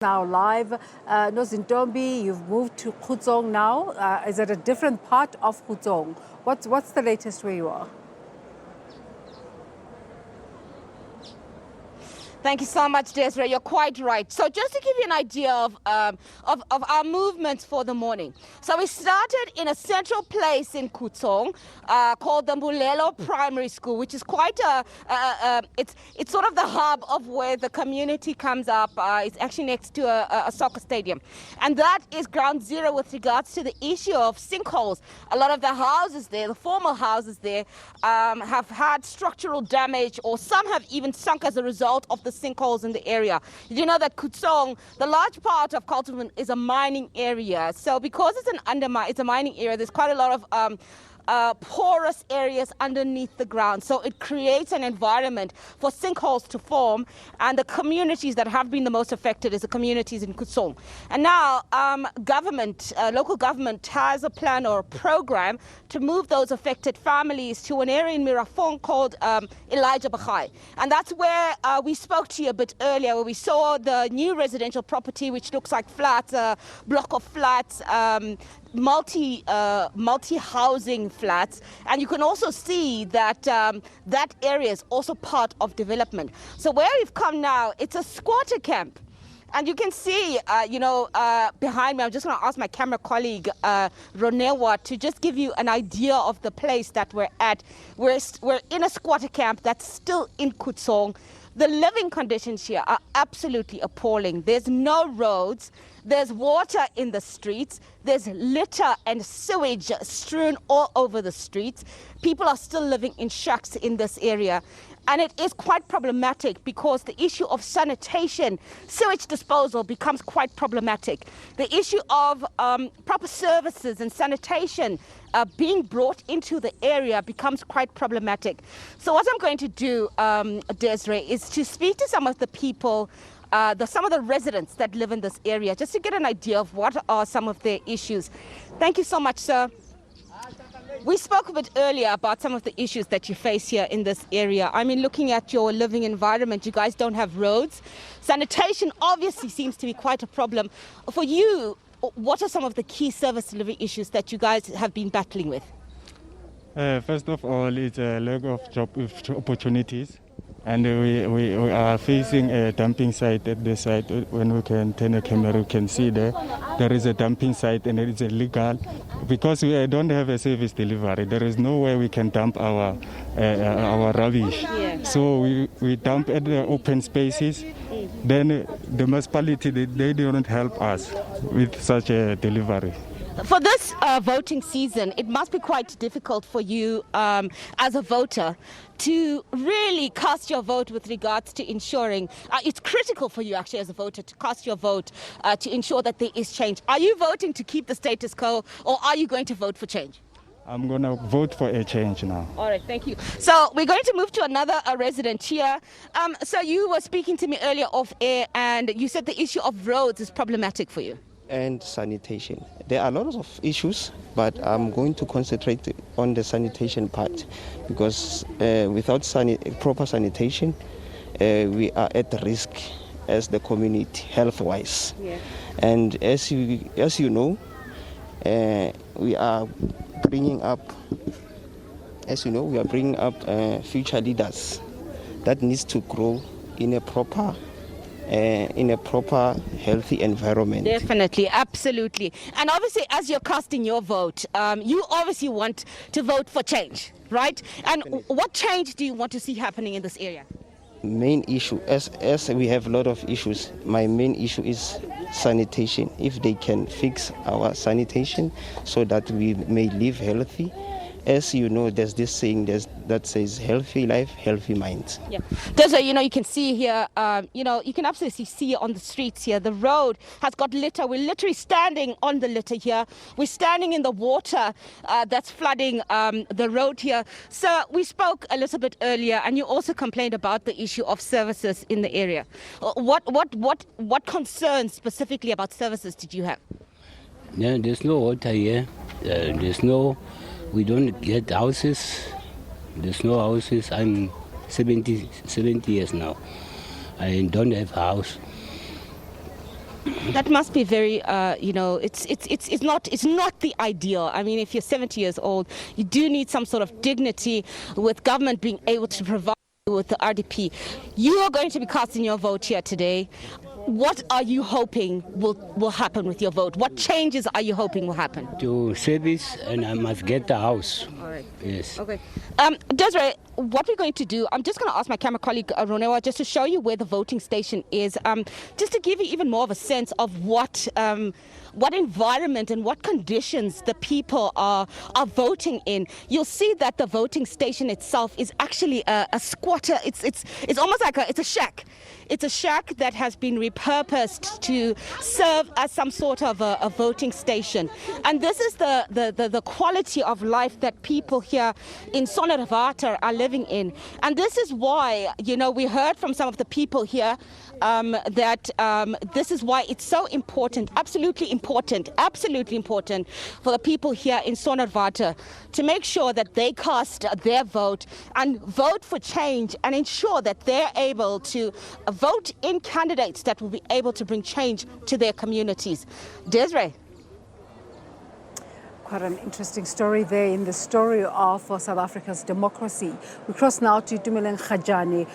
Now live, Nozintombi, you've moved to Khutsong now. Is it a different part of Khutsong? What's the latest where you are? Thank you so much, Desiree. You're quite right. So just to give you an idea of our movements for the morning. So we started in a central place in Khutsong called the Mbulelo Primary School, which is quite it's sort of the hub of where the community comes up. It's actually next to a soccer stadium. And that is ground zero with regards to the issue of sinkholes. A lot of the houses there, the formal houses there, have had structural damage, or some have even sunk as a result of the sinkholes in the area. Did you know that Khutsong, the large part of Gauteng, is a mining area? So because it's a mining area, there's quite a lot of porous areas underneath the ground. So it creates an environment for sinkholes to form, and the communities that have been the most affected is the communities in Khutsong. And now local government has a plan or a program to move those affected families to an area in Mirafong called Elijah Bagai. And that's where we spoke to you a bit earlier, where we saw the new residential property, which looks like flats, a block of flats, multi-housing flats, and you can also see that that area is also part of development. So where we've come now, it's a squatter camp. And you can see, behind me, I'm just going to ask my camera colleague, Ronewa, to just give you an idea of the place that we're at. We're in a squatter camp that's still in Khutsong. The living conditions here are absolutely appalling. There's no roads. There's water in the streets. There's litter and sewage strewn all over the streets. People are still living in shacks in this area. And it is quite problematic because the issue of sanitation, sewage disposal becomes quite problematic. The issue of proper services and sanitation being brought into the area becomes quite problematic. So what I'm going to do, Desiree, is to speak to some of the people, some of the residents that live in this area, just to get an idea of what are some of their issues. Thank you so much, sir. We spoke a bit earlier about some of the issues that you face here in this area. I mean, looking at your living environment, you guys don't have roads. Sanitation obviously seems to be quite a problem. For you, what are some of the key service delivery issues that you guys have been battling with? First of all, it's a lack of job opportunities. And we are facing a dumping site at the site. When we can turn a camera, we can see there is a dumping site, and it is illegal because we don't have a service delivery. There is no way we can dump our rubbish. Yeah. So we dump at the open spaces. Then the municipality, they don't help us with such a delivery. For this voting season, it must be quite difficult for you as a voter to really cast your vote with regards to ensuring, it's critical for you actually as a voter to cast your vote to ensure that there is change. Are you voting to keep the status quo, or are you going to vote for change? I'm going to vote for a change now. All right, thank you. So we're going to move to another resident here. So you were speaking to me earlier off air, and you said the issue of roads is problematic for you. And sanitation. There are a lot of issues, but I'm going to concentrate on the sanitation part, because without proper sanitation, we are at risk as the community, health-wise. Yeah. And as you know, we are bringing up future leaders that needs to grow in a proper healthy environment. Definitely, absolutely. And obviously, as you're casting your vote, you obviously want to vote for change, right? And definitely. What change do you want to see happening in this area? Main issue, as we have a lot of issues, my main issue is sanitation. If they can fix our sanitation so that we may live healthy. As you know, there's this saying that says healthy life, healthy mind. Yeah. Desiree, you can see here, you can absolutely see on the streets here, the road has got litter. We're literally standing on the litter here. We're standing in the water that's flooding the road here. So we spoke a little bit earlier, and you also complained about the issue of services in the area. What concerns specifically about services did you have? No, there's no water here. We don't get houses. There's no houses. I'm 70 years now. I don't have a house. That must be very, it's not the ideal. I mean, if you're 70 years old, you do need some sort of dignity with government being able to provide you with the RDP. You are going to be casting your vote here today. What are you hoping will happen with your vote? What changes are you hoping will happen? To service, and I must get the house. All right. Yes. Okay. Desiree, what we're going to do, I'm just going to ask my camera colleague, Ronewa, just to show you where the voting station is, just to give you even more of a sense of what environment and what conditions the people are voting in. You'll see that the voting station itself is actually a squatter. It's almost like it's a shack. It's a shack that has been repurposed to serve as some sort of a voting station. And this is the quality of life that people here in Sonderwater are living in. And this is why, we heard from some of the people here that this is why it's so important, absolutely important for the people here in Sonderwater to make sure that they cast their vote and vote for change and ensure that they're able to vote in candidates that will be able to bring change to their communities. Desiree. Quite an interesting story there in the story of South Africa's democracy. We cross now to Tumeleng Khajani.